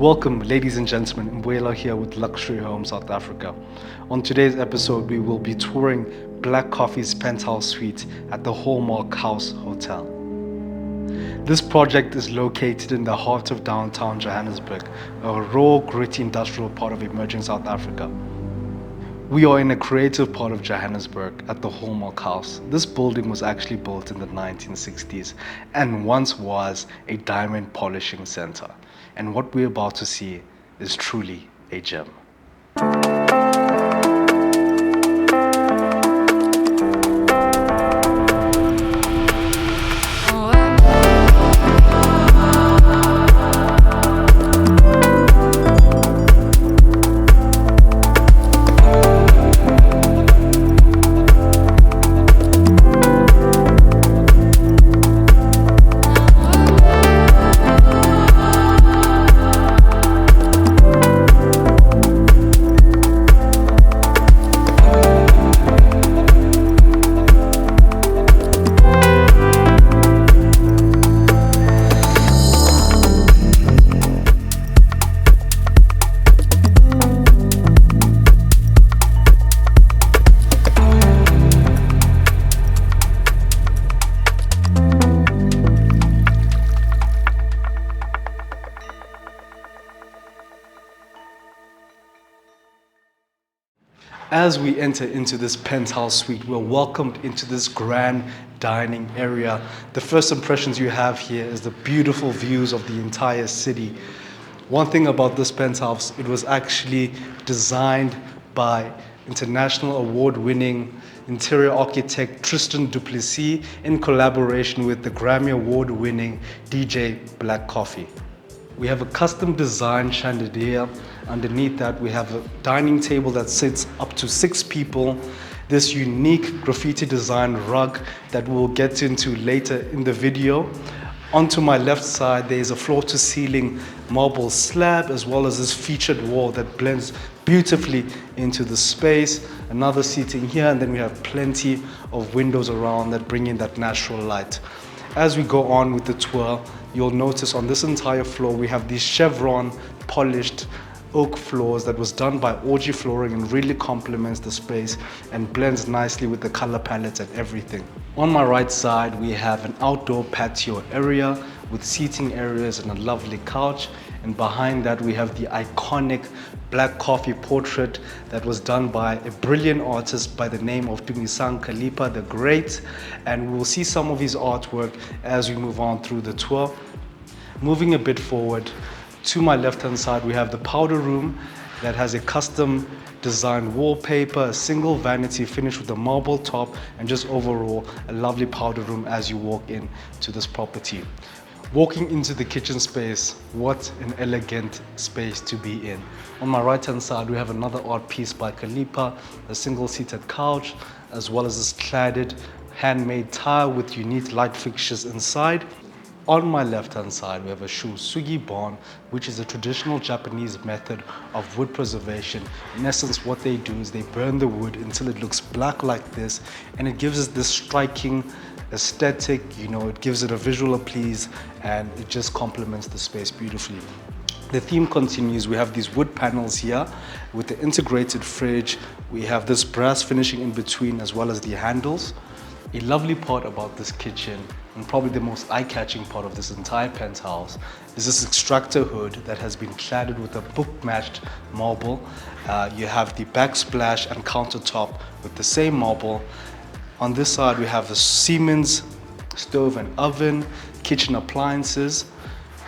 Welcome, ladies and gentlemen. Mbuyelo here with Luxury Home South Africa. On today's episode, we will be touring Black Coffee's Penthouse suite at the Hallmark House Hotel. This project is located in the heart of downtown Johannesburg, a raw, gritty industrial part of emerging South Africa. We are in a creative part of Johannesburg at the Hallmark House. This building was actually built in the 1960s and once was a diamond polishing center. And what we're about to see is truly a gem. As we enter into this penthouse suite, we're welcomed into this grand dining area. The first impressions you have here is the beautiful views of the entire city. One thing about this penthouse, it was actually designed by international award-winning interior architect Tristan Du Plessis in collaboration with the Grammy award-winning DJ Black Coffee. We have a custom designed chandelier. Underneath that, we have a dining table that sits up to 6 people. This unique graffiti designed rug that we'll get into later in the video. Onto my left side, there is a floor to ceiling marble slab, as well as this featured wall that blends beautifully into the space. Another seating here, and then we have plenty of windows around that bring in that natural light. As we go on with the tour, you'll notice on this entire floor, we have these chevron polished oak floors that was done by Orgy Flooring and really complements the space and blends nicely with the color palettes and everything. On my right side, we have an outdoor patio area with seating areas and a lovely couch. And behind that, we have the iconic Black Coffee portrait that was done by a brilliant artist by the name of Dumisani Kalipa the Great. And we'll see some of his artwork as we move on through the tour. Moving a bit forward, to my left-hand side, we have the powder room that has a custom designed wallpaper, a single vanity finished with a marble top, and just overall a lovely powder room as you walk in to this property. Walking into the kitchen space, what an elegant space to be in. On my right-hand side, we have another art piece by Kalipa, a single-seated couch, as well as this cladded handmade tile with unique light fixtures inside. On my left-hand side, we have a sugi barn, which is a traditional Japanese method of wood preservation. In essence, what they do is they burn the wood until it looks black like this, and it gives us this striking aesthetic, it gives it a visual appease, and it just complements the space beautifully. The theme continues. We have these wood panels here with the integrated fridge. We have this brass finishing in between, as well as the handles. A lovely part about this kitchen, and probably the most eye-catching part of this entire penthouse, is this extractor hood that has been cladded with a book-matched marble. You have the backsplash and countertop with the same marble. On this side, we have the Siemens stove and oven, kitchen appliances,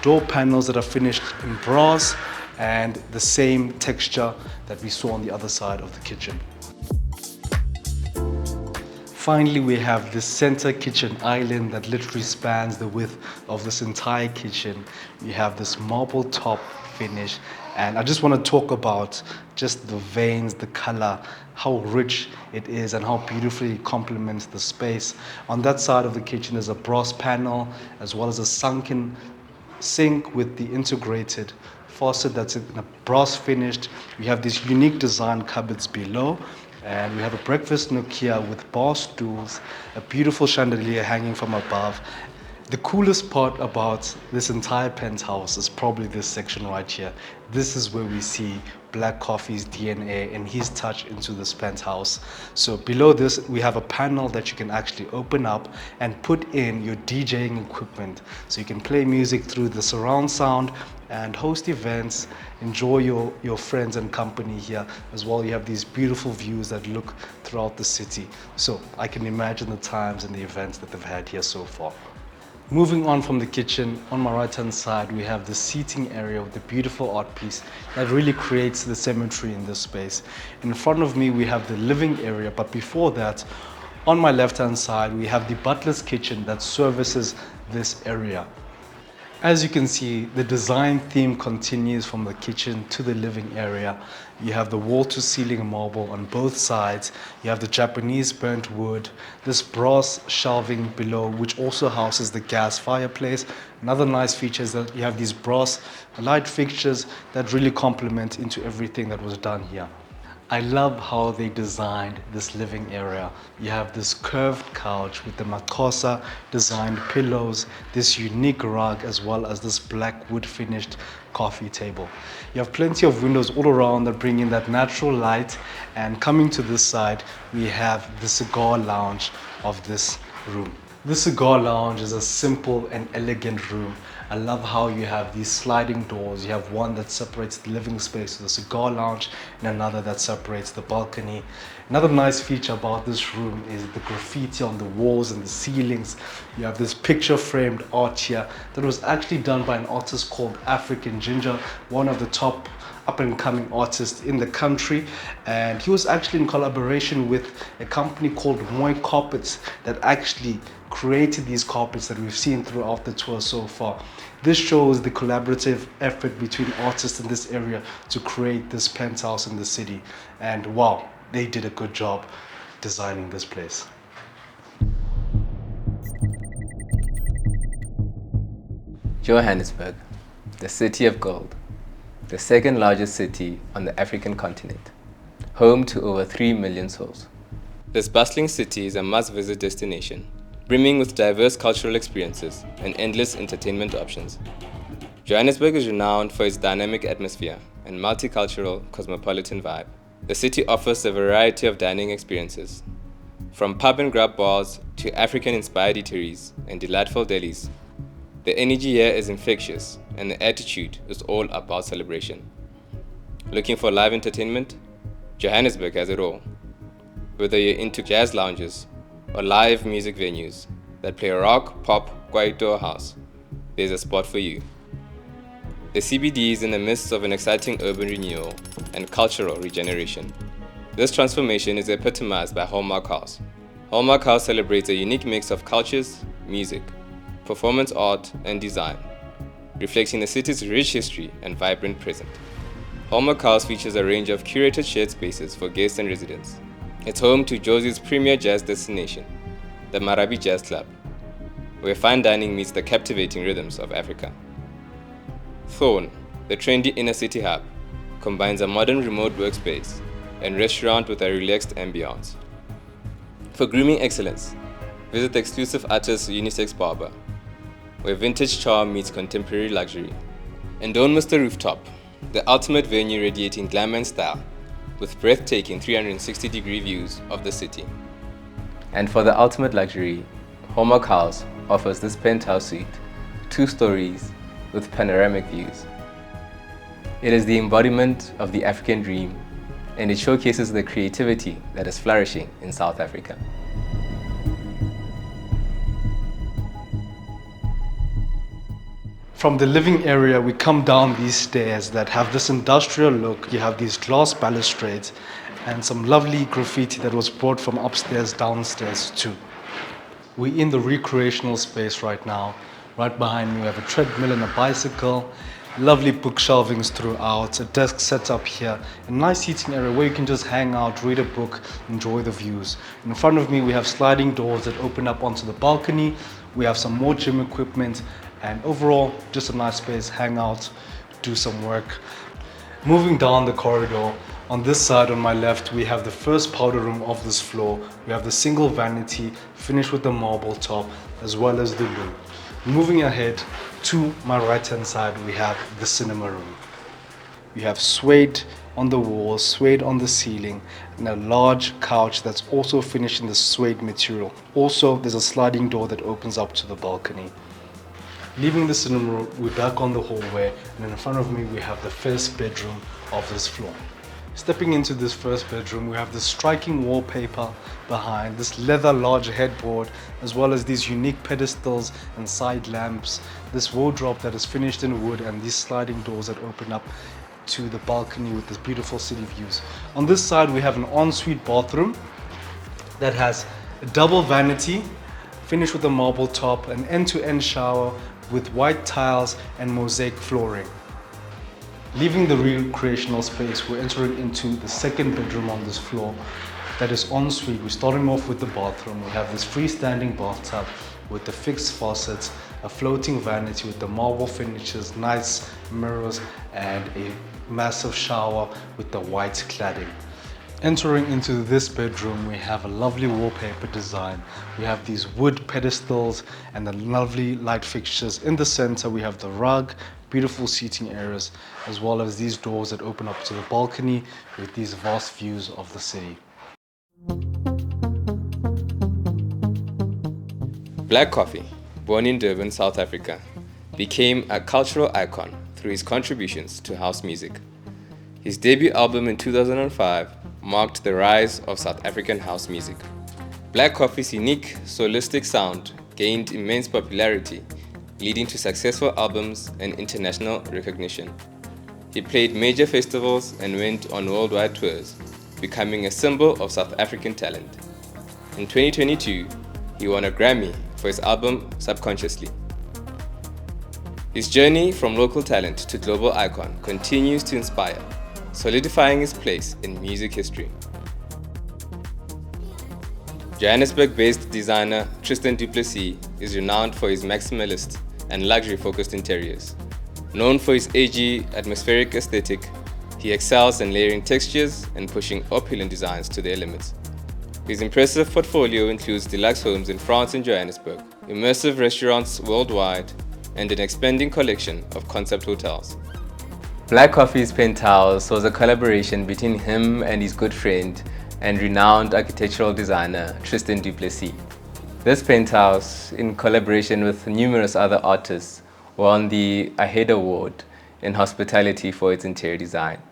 door panels that are finished in brass, and the same texture that we saw on the other side of the kitchen. Finally, we have this center kitchen island that literally spans the width of this entire kitchen. We have this marble top finish, and I just want to talk about just the veins, the color, how rich it is, and how beautifully it complements the space. On that side of the kitchen is a brass panel, as well as a sunken sink with the integrated faucet that's in a brass finished. We have these unique design cupboards below. And we have a breakfast nook here with bar stools, a beautiful chandelier hanging from above. The coolest part about this entire penthouse is probably this section right here. This is where we see Black Coffee's DNA and his touch into this penthouse. So below this, we have a panel that you can actually open up and put in your DJing equipment. So you can play music through the surround sound and host events, enjoy your friends and company here. As well, you have these beautiful views that look throughout the city. So I can imagine the times and the events that they've had here so far. Moving on from the kitchen, on my right hand side we have the seating area with the beautiful art piece that really creates the symmetry in this space. In front of me we have the living area, but before that, on my left hand side we have the butler's kitchen that services this area. As you can see, the design theme continues from the kitchen to the living area. You have the wall-to-ceiling marble on both sides. You have the Japanese burnt wood, this brass shelving below, which also houses the gas fireplace. Another nice feature is that you have these brass light fixtures that really complement into everything that was done here. I love how they designed this living area. You have this curved couch with the Makosa designed pillows, this unique rug, as well as this black wood finished coffee table. You have plenty of windows all around that bring in that natural light. And coming to this side, we have the cigar lounge of this room. The cigar lounge is a simple and elegant room. I love how you have these sliding doors. You have one that separates the living space to the cigar lounge and another that separates the balcony. Another nice feature about this room is the graffiti on the walls and the ceilings. You have this picture framed art here that was actually done by an artist called African Ginger, one of the top up-and-coming artists in the country, and he was actually in collaboration with a company called Moy Carpets that actually created these carpets that we've seen throughout the tour so far. This shows the collaborative effort between artists in this area to create this penthouse in the city, and wow, they did a good job designing this place. Johannesburg, the city of gold, the second largest city on the African continent, home to over 3 million souls. This bustling city is a must-visit destination, brimming with diverse cultural experiences and endless entertainment options. Johannesburg is renowned for its dynamic atmosphere and multicultural cosmopolitan vibe. The city offers a variety of dining experiences, from pub and grub bars to African-inspired eateries and delightful delis. The energy here is infectious, and the attitude is all about celebration. Looking for live entertainment? Johannesburg has it all. Whether you're into jazz lounges or live music venues that play rock, pop, kwaito, or house, there's a spot for you. The CBD is in the midst of an exciting urban renewal and cultural regeneration. This transformation is epitomized by Hallmark House. Hallmark House celebrates a unique mix of cultures, music, performance art, and design, reflecting the city's rich history and vibrant present. Hallmark House features a range of curated shared spaces for guests and residents. It's home to Josie's premier jazz destination, the Marabi Jazz Club, where fine dining meets the captivating rhythms of Africa. Thorn, the trendy inner city hub, combines a modern remote workspace and restaurant with a relaxed ambience. For grooming excellence, visit the exclusive Utters Unisex Barber, where vintage charm meets contemporary luxury. And don't miss the Rooftop, the ultimate venue radiating glamour and style, with breathtaking 360-degree views of the city. And for the ultimate luxury, Hallmark House offers this penthouse suite, 2 stories with panoramic views. It is the embodiment of the African dream, and it showcases the creativity that is flourishing in South Africa. From the living area, we come down these stairs that have this industrial look. You have these glass balustrades and some lovely graffiti that was brought from upstairs downstairs too. We're in the recreational space right now. Right behind me we have a treadmill and a bicycle, lovely bookshelvings throughout, a desk set up here, a nice seating area where you can just hang out, read a book, enjoy the views. In front of me we have sliding doors that open up onto the balcony. We have some more gym equipment, and overall just a nice space, hang out, do some work. Moving down the corridor, on this side on my left we have the first powder room of this floor. We have the single vanity finished with the marble top as well as the loo. Moving ahead to my right hand side, we have the cinema room. We have suede on the walls, suede on the ceiling, and a large couch that's also finished in the suede material. Also, there's a sliding door that opens up to the balcony. Leaving the cinema room, we're back on the hallway, and in front of me we have the first bedroom of this floor. Stepping into this first bedroom, we have this striking wallpaper behind, this leather large headboard, as well as these unique pedestals and side lamps, this wardrobe that is finished in wood, and these sliding doors that open up to the balcony with this beautiful city views. On this side, we have an ensuite bathroom that has a double vanity, finished with a marble top, an end-to-end shower with white tiles and mosaic flooring. Leaving the recreational space, we're entering into the second bedroom on this floor that is ensuite. We're starting off with the bathroom. We have this freestanding bathtub with the fixed faucets, a floating vanity with the marble finishes, nice mirrors, and a massive shower with the white cladding. Entering into this bedroom, we have a lovely wallpaper design. We have these wood pedestals and the lovely light fixtures. In the center, we have the rug, beautiful seating areas, as well as these doors that open up to the balcony with these vast views of the city. Black Coffee, born in Durban, South Africa, became a cultural icon through his contributions to house music. His debut album in 2005 marked the rise of South African house music. Black Coffee's unique, solistic sound gained immense popularity, leading to successful albums and international recognition. He played major festivals and went on worldwide tours, becoming a symbol of South African talent. In 2022, he won a Grammy for his album Subconsciously. His journey from local talent to global icon continues to inspire, solidifying his place in music history. Johannesburg-based designer Tristan Du Plessis is renowned for his maximalist and luxury-focused interiors. Known for his edgy, atmospheric aesthetic, he excels in layering textures and pushing opulent designs to their limits. His impressive portfolio includes deluxe homes in France and Johannesburg, immersive restaurants worldwide, and an expanding collection of concept hotels. Black Coffee's Penthouse was a collaboration between him and his good friend and renowned architectural designer Tristan Du Plessis. This penthouse, in collaboration with numerous other artists, won the Ahead Award in hospitality for its interior design.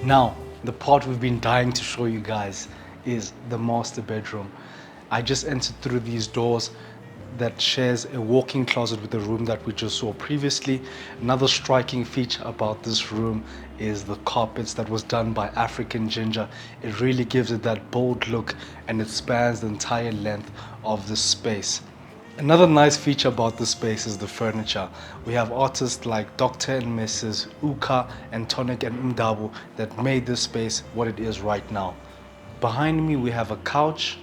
Now, the part we've been dying to show you guys is the master bedroom. I just entered through these doors that shares a walk-in closet with the room that we just saw previously. Another striking feature about this room is the carpets that was done by African Ginger. It really gives it that bold look, and it spans the entire length of the space. Another nice feature about this space is the furniture. We have artists like Dr. and Mrs. Uka and Tonic and Mdabu that made this space what it is right now. Behind me we have a couch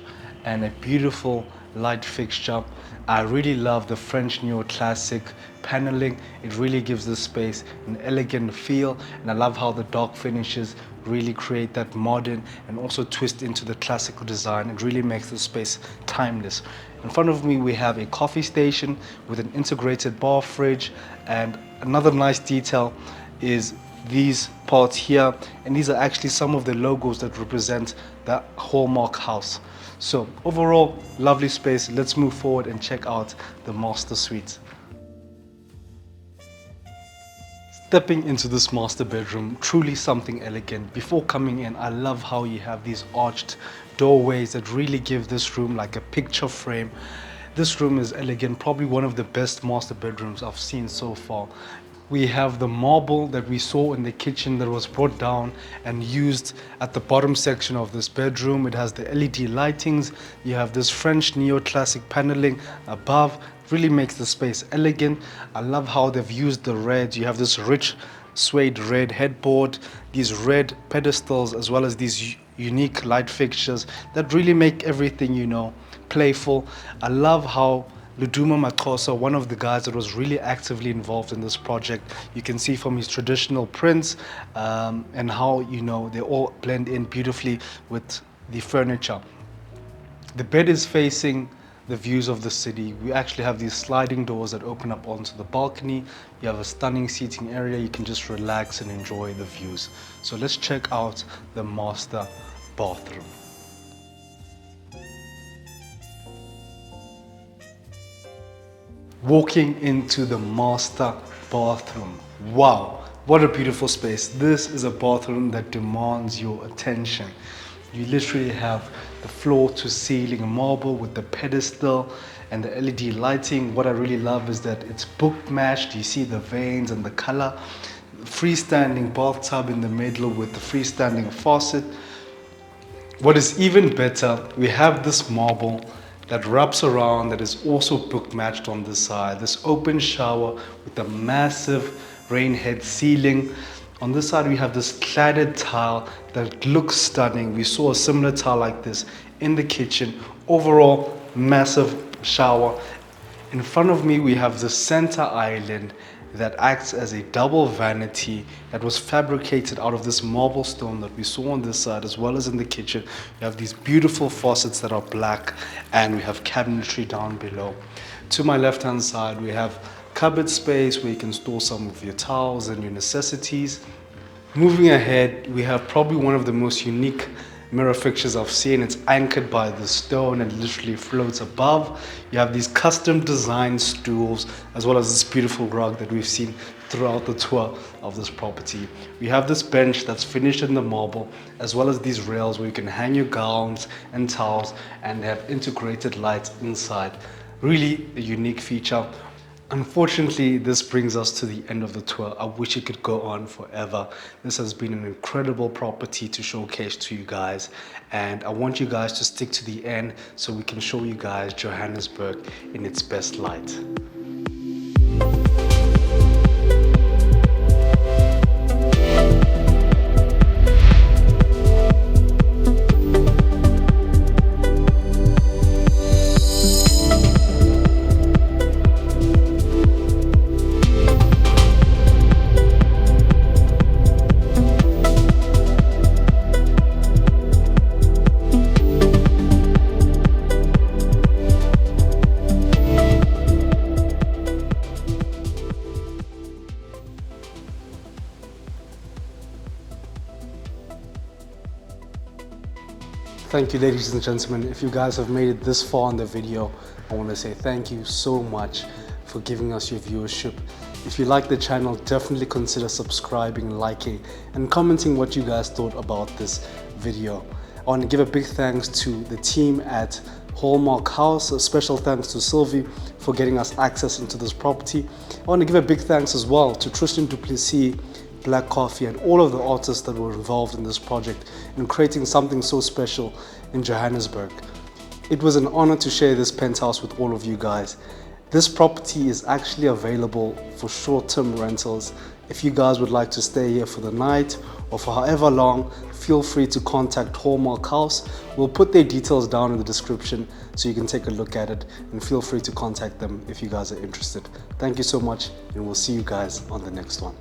and a beautiful light fixture. I really love the French neoclassic paneling. It really gives this space an elegant feel, and I love how the dark finishes really create that modern and also twist into the classical design. It really makes the space timeless. In front of me we have a coffee station with an integrated bar fridge, and another nice detail is these parts here, and these are actually some of the logos that represent the Hallmark House. So overall, lovely space. Let's move forward and check out the master suite. Stepping into this master bedroom, truly something elegant. Before coming in, I love how you have these arched doorways that really give this room like a picture frame. This room is elegant, probably one of the best master bedrooms I've seen so far. We have the marble that we saw in the kitchen that was brought down and used at the bottom section of this bedroom. It has the LED lightings. You have this French neoclassic paneling above. Really makes the space elegant. I love how they've used the red. You have this rich suede red headboard, these red pedestals, as well as these unique light fixtures that really make everything, you know, playful. I love how Luduma Makosa, one of the guys that was really actively involved in this project. You can see from his traditional prints and how, you know, they all blend in beautifully with the furniture. The bed is facing the views of the city. We actually have these sliding doors that open up onto the balcony. You have a stunning seating area. You can just relax and enjoy the views. So let's check out the master bathroom. Walking into the master bathroom. Wow, what a beautiful space. This is a bathroom that demands your attention. You literally have the floor to ceiling marble with the pedestal and the LED lighting. What I really love is that it's book matched. You see the veins and the color. Freestanding bathtub in the middle with the freestanding faucet. What is even better, we have this marble that wraps around, that is also book matched on this side. This open shower with a massive rain head ceiling. On this side we have this cladded tile that looks stunning. We saw a similar tile like this in the kitchen. Overall, massive shower. In front of me we have the center island that acts as a double vanity that was fabricated out of this marble stone that we saw on this side, as well as in the kitchen. We have these beautiful faucets that are black, and we have cabinetry down below. To my left hand side we have cupboard space where you can store some of your towels and your necessities. Moving ahead, we have probably one of the most unique mirror fixtures I've seen. It's anchored by the stone and literally floats above. You have these custom designed stools, as well as this beautiful rug that we've seen throughout the tour of this property. We have this bench that's finished in the marble, as well as these rails where you can hang your gowns and towels, and they have integrated lights inside. Really a unique feature. Unfortunately, this brings us to the end of the tour. I wish it could go on forever. This has been an incredible property to showcase to you guys, and I want you guys to stick to the end so we can show you guys Johannesburg in its best light. Thank you, ladies and gentlemen. If you guys have made it this far in the video, I want to say thank you so much for giving us your viewership. If you like the channel, definitely consider subscribing, liking, and commenting what you guys thought about this video. I want to give a big thanks to the team at Hallmark House. A special thanks to Sylvie for getting us access into this property. I want to give a big thanks as well to Tristan Du Plessis, Black Coffee, and all of the artists that were involved in this project in creating something so special in Johannesburg. It was an honor to share this penthouse with all of you guys. This property is actually available for short-term rentals. If you guys would like to stay here for the night or for however long, feel free to contact Hallmark House. We'll put their details down in the description so you can take a look at it, and feel free to contact them if you guys are interested. Thank you so much, and we'll see you guys on the next one.